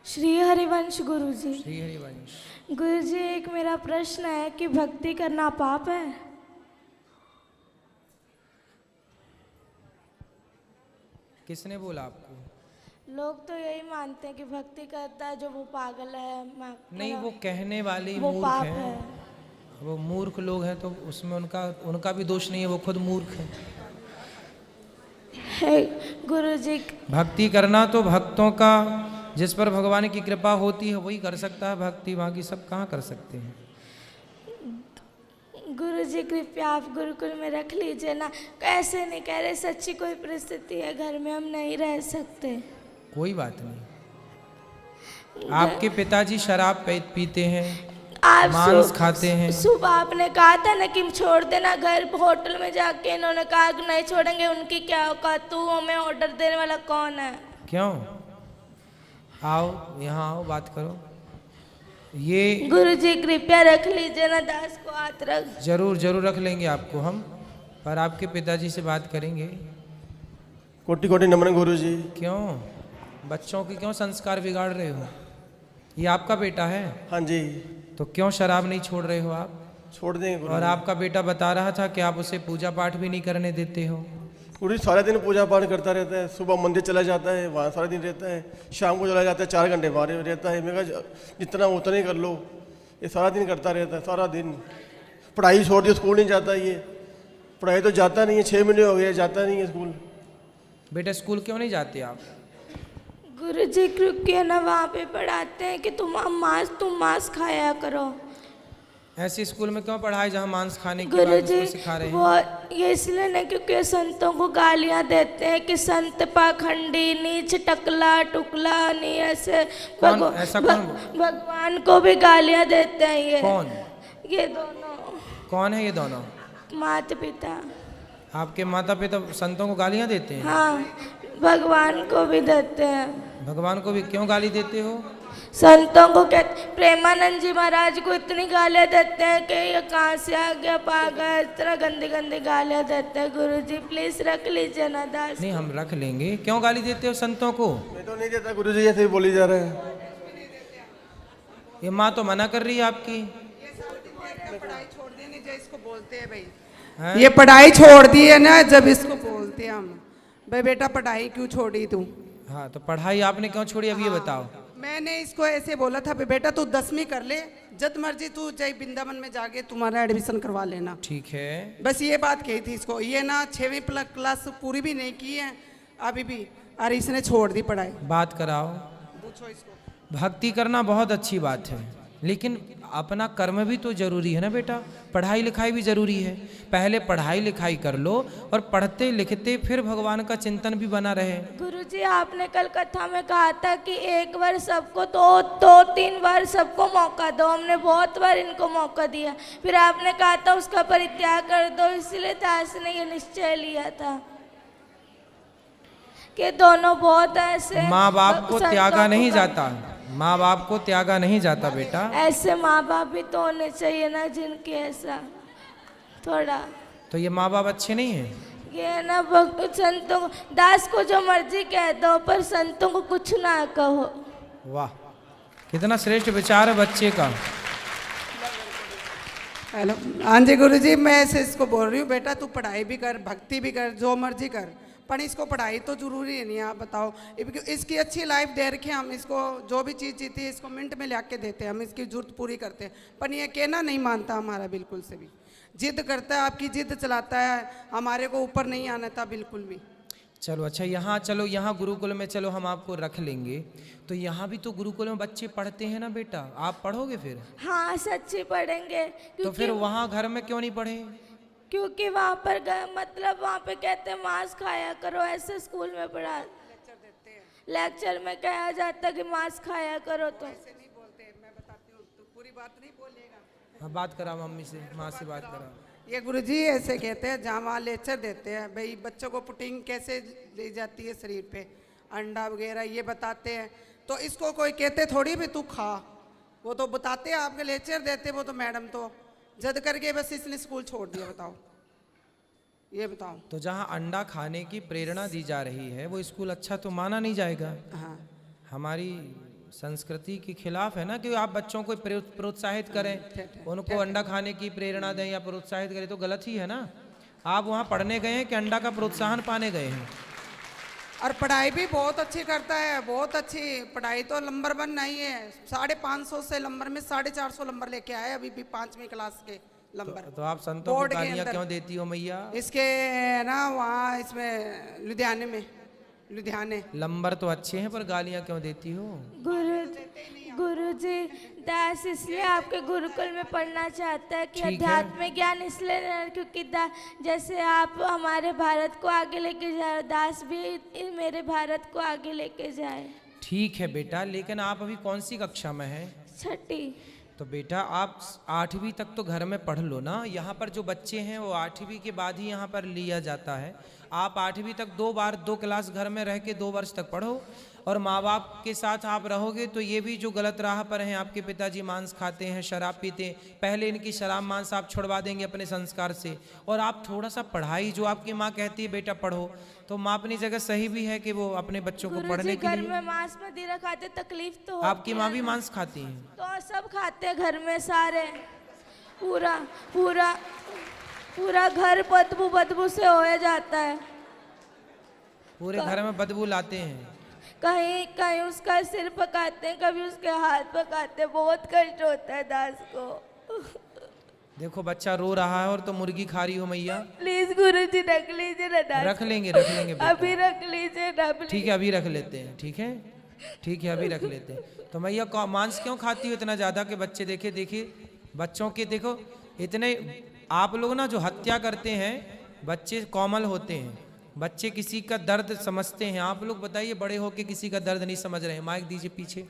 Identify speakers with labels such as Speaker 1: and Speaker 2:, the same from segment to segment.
Speaker 1: श्री हरिवंश गुरुजी।
Speaker 2: श्री हरिवंश।
Speaker 1: गुरुजी, एक मेरा प्रश्न है कि भक्ति करना पाप है?
Speaker 2: किसने बोला आपको?
Speaker 1: लोग तो यही मानते हैं कि भक्ति करता है जो वो पागल है।
Speaker 2: नहीं, वो कहने वाले ही
Speaker 1: वो
Speaker 2: मूर्ख
Speaker 1: पाप
Speaker 2: हैं।
Speaker 1: है।
Speaker 2: वो मूर्ख लोग हैं तो उसमें उनका भी दोष नहीं है, वो खुद मूर्ख है।
Speaker 1: गुरुजी,
Speaker 2: भक्ति करना तो भक्तों का, जिस पर भगवान की कृपा होती है वही कर सकता है भक्ति, बाकी सब कहाँ कर सकते हैं।
Speaker 1: गुरुजी कृपया आप गुरुकुल में रख लीजिए ना। ऐसे नहीं कह रहे, सच्ची कोई परिस्थिति है घर में, हम नहीं रह सकते।
Speaker 2: कोई बात नहीं। आपके पिताजी शराब पीते हैं,
Speaker 1: आप
Speaker 2: मांस खाते हैं।
Speaker 1: सुबह आपने कहा था ना कि छोड़ देना घर, होटल में जाके इन्होंने कहा कि नहीं छोड़ेंगे। उनकी क्या औकात, तू हमें ऑर्डर देने वाला कौन है?
Speaker 2: क्यों? आओ यहाँ आओ, बात करो। ये
Speaker 1: गुरुजी कृपया रख लीजिए ना, दास को हाथ रख।
Speaker 2: जरूर जरूर रख लेंगे आपको हम, पर आपके पिताजी से बात करेंगे।
Speaker 3: कोटि कोटि नमन गुरुजी।
Speaker 2: क्यों बच्चों के क्यों संस्कार बिगाड़ रहे हो? ये आपका बेटा है?
Speaker 3: हाँ जी।
Speaker 2: तो क्यों शराब नहीं छोड़ रहे हो आप?
Speaker 3: छोड़ देंगे गुरुजी।
Speaker 2: और आपका बेटा बता रहा था कि आप उसे पूजा पाठ भी नहीं करने देते हो।
Speaker 3: गुरुजी सारा दिन पूजा पाठ करता रहता है, सुबह मंदिर चला जाता है, वहाँ सारा दिन रहता है, शाम को चला जाता है, 4 घंटे वहाँ रहता है। मैं कहा जितना उतना ही कर लो, ये सारा दिन करता रहता है, सारा दिन। पढ़ाई छोड़ दी, स्कूल नहीं जाता ये, पढ़ाई तो जाता नहीं है, 6 महीने हो गए जाता नहीं है स्कूल।
Speaker 2: बेटा स्कूल क्यों नहीं जाते आप?
Speaker 1: गुरुजी क्योंकि ना वहाँ पे पढ़ाते हैं कि तुम मांस खाया करो।
Speaker 2: ऐसे स्कूल में क्यों पढ़ाई जहाँ मांस खाने की बात
Speaker 1: गुरुजी
Speaker 2: सिखा रहे हैं?
Speaker 1: वो ये इसलिए नहीं क्योंकि संतों को गालियाँ देते हैं कि संत पाखंडी, नीच, टकला टुकला, नहीं ऐसे। भगवान को भी गालियाँ देते हैं ये।
Speaker 2: कौन?
Speaker 1: ये दोनों।
Speaker 2: कौन है ये दोनों?
Speaker 1: माता पिता।
Speaker 2: आपके माता पिता संतों को गालियाँ देते हैं?
Speaker 1: हाँ, भगवान को भी देते हैं।
Speaker 2: भगवान को भी क्यों गाली देते हो?
Speaker 1: संतों को कहते, प्रेमानंद जी महाराज को इतनी गालियाँ देते हैं कि ये कहाँ से आ गया पागल, इस तरह गंदी गंदी गालियाँ देते हैं। गुरुजी प्लीज रख लीजिए ना दास।
Speaker 2: नहीं, हम रख लेंगे। क्यों गाली देते हो संतों को?
Speaker 3: मैं तो नहीं देता गुरुजी, ऐसे ही बोली जा रहे हैं।
Speaker 2: ये माँ तो मना कर रही है आपकी।
Speaker 4: पढ़ाई छोड़ दी नहीं, जो इसको बोलते हैं भाई
Speaker 2: है?
Speaker 4: ये पढ़ाई छोड़ दी है ना, जब इसको बोलते हैं हम भाई बेटा पढ़ाई क्यों छोड़ी तू?
Speaker 2: हाँ, तो पढ़ाई आपने क्यों छोड़ी अब ये बताओ।
Speaker 4: मैंने इसको ऐसे बोला था बेटा तू 10वीं कर ले, जब मर्जी तू चाहे वृंदावन में जाके तुम्हारा एडमिशन करवा लेना।
Speaker 2: ठीक है।
Speaker 4: बस ये बात कही थी इसको। ये ना 6वीं क्लास पूरी भी नहीं की है अभी भी, और इसने छोड़ दी पढ़ाई।
Speaker 2: बात कराओ।
Speaker 4: पूछो इसको।
Speaker 2: भक्ति करना बहुत अच्छी बात है, लेकिन अपना कर्म भी तो जरूरी है ना बेटा। पढ़ाई लिखाई भी जरूरी है। पहले पढ़ाई लिखाई कर लो और पढ़ते लिखते फिर भगवान का चिंतन भी बना रहे।
Speaker 1: गुरुजी आपने कल कथा में कहा था कि एक बार सबको दो 3 बार सबको मौका दो। हमने बहुत बार इनको मौका दिया, फिर आपने कहा था उसका परित्याग कर दो। इसलिए दास ने ये निश्चय लिया था कि दोनों बहुत ऐसे।
Speaker 2: माँ बाप को त्यागा नहीं जाता, माँ बाप को त्यागा नहीं जाता बेटा।
Speaker 1: ऐसे माँ बाप भी तो होने चाहिए ना जिनके ऐसा थोड़ा।
Speaker 2: तो ये माँ बाप अच्छे नहीं हैं?
Speaker 1: ये ना संतों दास को जो मर्जी कह दो, पर संतों को कुछ ना कहो।
Speaker 2: वाह, कितना श्रेष्ठ विचार है बच्चे का।
Speaker 4: हेलो, हाँ जी गुरुजी, मैं ऐसे इसको बोल रही हूँ बेटा तू पढ़ाई भी कर, भक्ति भी कर, जो मर्जी कर, पर इसको पढ़ाई तो जरूरी है नहीं। आप बताओ, इसकी अच्छी लाइफ दे रखे हम इसको, जो भी चीज़ जीती है इसको मिनट में ला के देते हैं हम, इसकी जरूरत पूरी करते हैं। पर ये कहना नहीं मानता हमारा बिल्कुल से भी, जिद करता है, आपकी जिद चलाता है, हमारे को ऊपर नहीं आना था बिल्कुल भी।
Speaker 2: चलो अच्छा, यहाँ चलो, यहाँ गुरुकुल में चलो, हम आपको रख लेंगे। तो यहाँ भी तो गुरुकुल में बच्चे पढ़ते हैं ना बेटा, आप पढ़ोगे फिर?
Speaker 1: हाँ सच्ची पढ़ेंगे।
Speaker 2: तो फिर वहाँ घर में क्यों नहीं पढ़े?
Speaker 1: क्योंकि वहाँ पर मतलब वहाँ पे कहते हैं मांस खाया करो, ऐसे स्कूल में पढ़ा लेक्चर में कहा जाता है कि मांस खाया करो। तो
Speaker 4: ऐसे नहीं बोलते, मैं बताती हूँ, तू पूरी बात नहीं बोलेगा।
Speaker 2: हाँ, बात करा मम्मी से, माँ से बात करा।
Speaker 4: ये गुरुजी ऐसे कहते हैं, जहाँ वहाँ लेक्चर देते हैं भाई बच्चों को पुटिंग कैसे ले जाती है शरीर पे, अंडा वगैरह ये बताते हैं। तो इसको कोई कहते थोड़ी भी तू खा, वो तो बताते हैं, आपके लेक्चर देते वो तो मैडम तो जद करके बस इसने स्कूल छोड़ दिया। बताओ, ये बताओ।
Speaker 2: तो जहाँ अंडा खाने की प्रेरणा दी जा रही है वो स्कूल अच्छा तो माना नहीं जाएगा।
Speaker 4: हाँ,
Speaker 2: हमारी संस्कृति के खिलाफ है ना कि आप बच्चों को प्रोत्साहित करें, उनको अंडा खाने की प्रेरणा दें या प्रोत्साहित करें, तो गलत ही है ना। आप वहाँ पढ़ने गए हैं कि अंडा का प्रोत्साहन पाने गए हैं?
Speaker 4: और पढ़ाई भी बहुत अच्छी करता है, बहुत अच्छी पढ़ाई, तो नंबर 1 नहीं है। 550 से नंबर में 450 नंबर लेके आए अभी भी 5वीं क्लास के नंबर।
Speaker 2: तो आप संतों को
Speaker 4: बोर्ड के
Speaker 2: गालियाँ
Speaker 4: अंदर।
Speaker 2: क्यों देती हो मैया?
Speaker 4: इसके ना वहाँ इसमें लुधियाने
Speaker 2: नंबर तो अच्छे हैं पर गालियाँ क्यों देती हो?
Speaker 1: गुरुजी, दास इसलिए आपके गुरुकुल में पढ़ना चाहता है कि
Speaker 2: ठीक है।
Speaker 1: अध्यात्म ज्ञान इसलिए नहीं, क्योंकि जैसे आप हमारे भारत को आगे लेके जाए, दास भी मेरे भारत को आगे लेके जाए।
Speaker 2: ठीक है बेटा, लेकिन आप अभी कौन सी कक्षा में हैं?
Speaker 1: 6ठी।
Speaker 2: तो बेटा आप 8वीं तक तो घर में पढ़ लो ना। यहाँ पर जो बच्चे हैं वो 8वीं के बाद ही यहाँ पर लिया जाता है। आप 8वीं तक 2 क्लास घर में रह के 2 वर्ष तक पढ़ो, और माँ बाप के साथ आप रहोगे तो ये भी जो गलत राह पर हैं, आपके पिताजी मांस खाते हैं, शराब पीते हैं, पहले इनकी शराब मांस आप छुड़वा देंगे अपने संस्कार से। और आप थोड़ा सा पढ़ाई, जो आपकी माँ कहती है बेटा पढ़ो, तो माँ अपनी जगह सही भी है कि वो अपने बच्चों को पढ़ने के
Speaker 1: घर
Speaker 2: लिए।
Speaker 1: में मांस मदिरा खाते, तकलीफ तो
Speaker 2: आपकी माँ भी मांस खाती है?
Speaker 1: तो सब खाते हैं घर में सारे, पूरा पूरा पूरा घर बदबू से हो जाता है।
Speaker 2: पूरे घर में बदबू लाते हैं?
Speaker 1: कहीं कहीं उसका सिर पकाते हैं, कभी उसके हाथ पकाते हैं, बहुत कष्ट होता है दास को।
Speaker 2: देखो बच्चा रो रहा है और तो मुर्गी खा रही हो मैया।
Speaker 1: प्लीज गुरुजी रख लीजिए ना दास।
Speaker 2: रख लेंगे बेटा।
Speaker 1: अभी रख लीजिए ना please।
Speaker 2: ठीक है अभी रख लेते हैं। ठीक है ठीक है अभी रख लेते हैं। तो मैया मांस क्यों खाती हो इतना ज़्यादा कि बच्चे देखिए बच्चों के, देखो इतने आप लोग ना जो हत्या करते हैं, बच्चे कोमल होते हैं, बच्चे किसी का दर्द समझते हैं। आप लोग बताइए बड़े होके किसी का दर्द नहीं समझ रहे हैं। माइक दीजिए पीछे।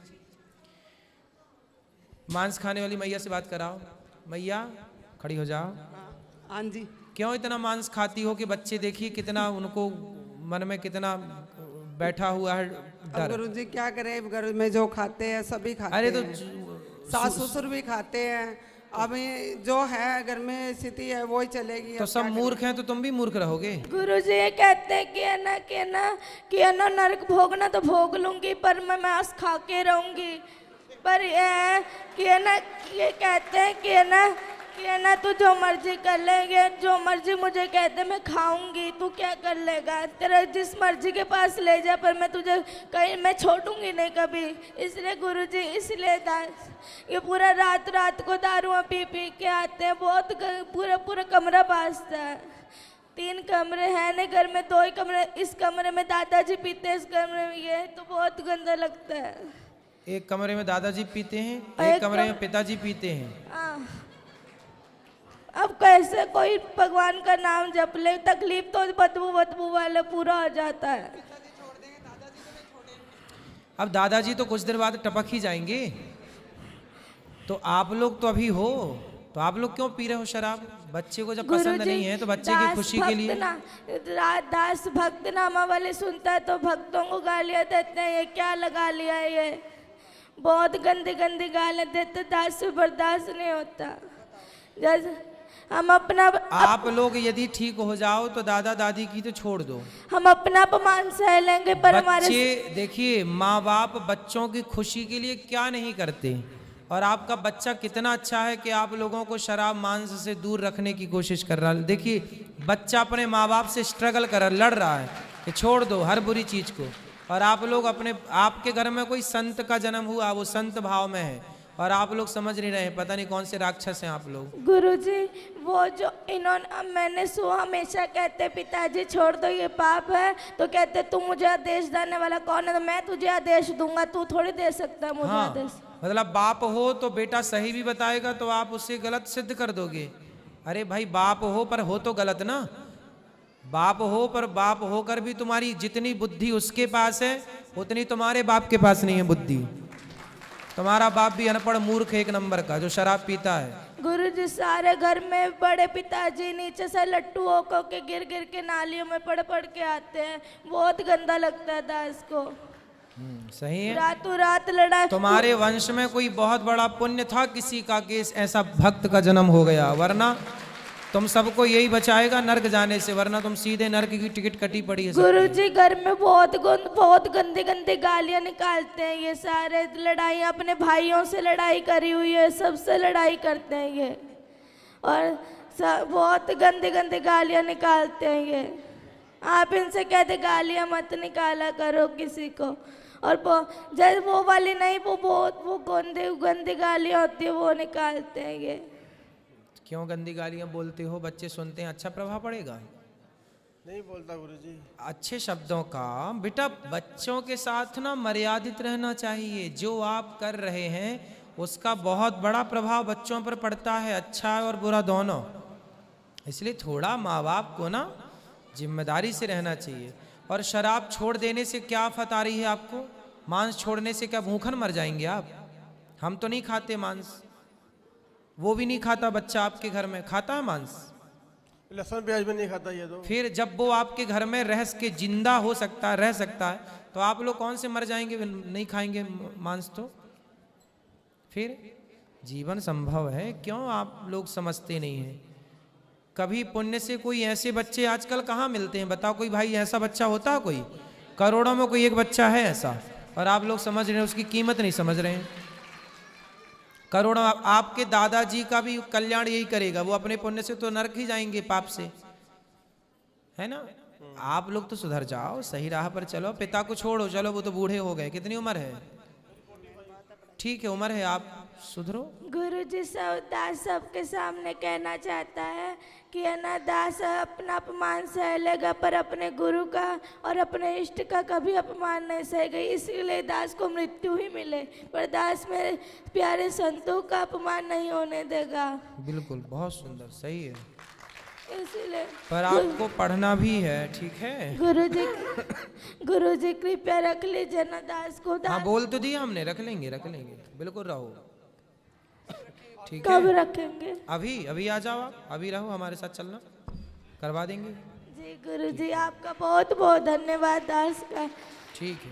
Speaker 2: मांस खाने वाली मैया से बात कराओ। मैया खड़ी हो जाओ।
Speaker 4: हाँ जी।
Speaker 2: क्यों इतना मांस खाती हो कि बच्चे देखिए कितना उनको मन में कितना बैठा हुआ है डर।
Speaker 4: गुरुजी क्या करें, घर में जो खाते हैं सभी खाते
Speaker 2: अरे तो
Speaker 4: हैं, सास ससुर भी खाते हैं। अब ये जो है घर में स्थिति है वो ही चलेगी।
Speaker 2: तो सब मूर्ख हैं तो तुम भी मूर्ख रहोगे।
Speaker 1: गुरुजी ये कहते हैं कि है ना नरक भोगना तो भोग लूंगी, पर मैं मांस खा के रहूंगी। पर ये है कि है ना, ये कहते हैं कि है ना तू जो मर्जी कर लेंगे, जो मर्जी मुझे कहते मैं खाऊंगी, तू क्या कर लेगा, तेरा जिस मर्जी के पास ले जा, पर मैं तुझे कहीं मैं छोड़ूंगी नहीं कभी। इसलिए गुरुजी, इसलिए दास ये पूरा रात को दारुआं पी के आते हैं, बहुत पूरा कमरा बासता है। 3 कमरे हैं नहीं घर में, 2 ही कमरे, इस कमरे में दादाजी पीते हैं, इस कमरे में ये, तो बहुत गंदा लगता है।
Speaker 2: एक कमरे में दादाजी पीते हैं, एक कमरे में पिताजी पीते हैं।
Speaker 1: अब कैसे कोई भगवान का नाम जप ले, तकलीफ तो बदबू वाले पूरा हो जाता है।
Speaker 2: अब दादाजी तो कुछ देर बाद टपक ही जाएंगे। तो आप लोग तो अभी हो, तो आप लोग क्यों पी रहे हो शराब? बच्चे को जब पसंद नहीं है तो बच्चे की खुशी के लिए।
Speaker 1: दास भक्त नामा वाले सुनता है तो भक्तों को गालियां देते हैं, ये क्या लगा लिया है, ये बहुत गंदी गालियां देते, दास से बर्दाश्त नहीं होता। जैसे हम अपना
Speaker 2: आप लोग यदि ठीक हो जाओ तो दादा दादी की तो छोड़ दो,
Speaker 1: हम अपना अपमान सह लेंगे, पर हमारे
Speaker 2: बच्चे देखिए माँ बाप बच्चों की खुशी के लिए क्या नहीं करते। और आपका बच्चा कितना अच्छा है कि आप लोगों को शराब मांस से दूर रखने की कोशिश कर रहा है। देखिए बच्चा अपने माँ बाप से स्ट्रगल कर लड़ रहा है कि छोड़ दो हर बुरी चीज को, और आप लोग आपके घर में कोई संत का जन्म हुआ, वो संत भाव में है, और आप लोग समझ नहीं रहे, पता नहीं कौन से राक्षस हैं आप लोग।
Speaker 1: गुरुजी वो जो इन्होंने, मैंने हमेशा कहते पिताजी छोड़ दो ये पाप है, तो कहते तू मुझे आदेश देने वाला कौन है, तो मैं तुझे आदेश दूंगा, तू थोड़ी दे सकता है मुझे आदेश।
Speaker 2: मतलब बाप हो तो बेटा सही भी बताएगा तो आप उसे गलत सिद्ध कर दोगे। अरे भाई बाप हो पर हो तो गलत ना, बाप हो पर बाप होकर भी तुम्हारी जितनी बुद्धि उसके पास है उतनी तुम्हारे बाप के पास नहीं है बुद्धि। तुम्हारा बाप भी अनपढ़ मूर्ख 1 नंबर का जो शराब पीता है।
Speaker 1: गुरुजी सारे घर में बड़े पिताजी नीचे से लट्टू होकर के गिर के नालियों में पड़ के आते हैं, बहुत गंदा लगता है दास को।
Speaker 2: सही है।
Speaker 1: रातों रात लड़ाई।
Speaker 2: तुम्हारे वंश में कोई बहुत बड़ा पुण्य था किसी का कि ऐसा भक्त का जन्म हो गया, वरना तुम सबको यही बचाएगा नर्क जाने से, वरना तुम सीधे नर्क की टिकट कटी पड़ी है सबकी।
Speaker 1: गुरुजी घर में बहुत गंदी गंदी गालियां निकालते हैं ये सारे, लड़ाई अपने भाइयों से लड़ाई करी हुई है, सबसे लड़ाई करते हैं ये, और बहुत गंदी गंदी गालियां निकालते हैं ये। आप इनसे कहते गालियां मत निकाला करो किसी को, और जैसे वो वाली नहीं, वो गंदी गंदी गालियां होती है वो निकालते हैं ये।
Speaker 2: क्यों गंदी गालियां बोलते हो? बच्चे सुनते हैं, अच्छा प्रभाव पड़ेगा?
Speaker 3: नहीं बोलता गुरुजी।
Speaker 2: अच्छे शब्दों का बेटा बच्चों के साथ ना मर्यादित रहना चाहिए। जो आप कर रहे हैं उसका बहुत बड़ा प्रभाव बच्चों पर पड़ता है, अच्छा और बुरा दोनों। इसलिए थोड़ा माँ बाप को ना जिम्मेदारी से रहना चाहिए। और शराब छोड़ देने से क्या आफत आ रही है आपको? मांस छोड़ने से क्या भूखन मर जाएंगे आप? हम तो नहीं खाते मांस, वो भी नहीं खाता बच्चा आपके घर में, खाता है मांस?
Speaker 3: लहसुन प्याज भी नहीं खाता ये तो।
Speaker 2: फिर जब वो आपके घर में रह के जिंदा हो सकता है, रह सकता है, तो आप लोग कौन से मर जाएंगे नहीं खाएंगे मांस? तो फिर जीवन संभव है, क्यों आप लोग समझते नहीं हैं? कभी पुण्य से कोई ऐसे बच्चे आजकल कहाँ मिलते हैं? बताओ, कोई भाई ऐसा बच्चा होता है? कोई करोड़ों में कोई एक बच्चा है ऐसा, और आप लोग समझ रहे हैं, उसकी कीमत नहीं समझ रहे हैं। करोड़ों, आपके दादाजी का भी कल्याण यही करेगा, वो अपने पुण्य से तो नरक ही जाएंगे, पाप से, है ना? आप लोग तो सुधर जाओ, सही राह पर चलो, पिता को छोड़ो, चलो वो तो बूढ़े हो गए, कितनी उम्र है? ठीक है, उम्र है, आप सुधरो।
Speaker 1: गुरुजी दास सबके सामने कहना चाहता है कि है ना, दास अपना अपमान सह लेगा पर अपने गुरु का और अपने इष्ट का कभी अपमान नहीं सहेगा, इसीलिए दास को मृत्यु ही मिले, पर दास मेरे प्यारे संतों का अपमान नहीं होने देगा।
Speaker 2: बिल्कुल, बहुत सुंदर, सही है,
Speaker 1: इसलिए
Speaker 2: पर आपको पढ़ना भी है, ठीक है?
Speaker 1: गुरुजी कृपया रख लीजिए ना दास को।
Speaker 2: हाँ, बोल तो दिया हमने, रख लेंगे, बिल्कुल रहो, ठीक
Speaker 1: कब
Speaker 2: है?
Speaker 1: रखेंगे?
Speaker 2: अभी आ जाओ आप, अभी रहो, हमारे साथ चलना, करवा देंगे।
Speaker 1: जी गुरुजी, आपका बहुत बहुत धन्यवाद दास का।
Speaker 2: ठीक है।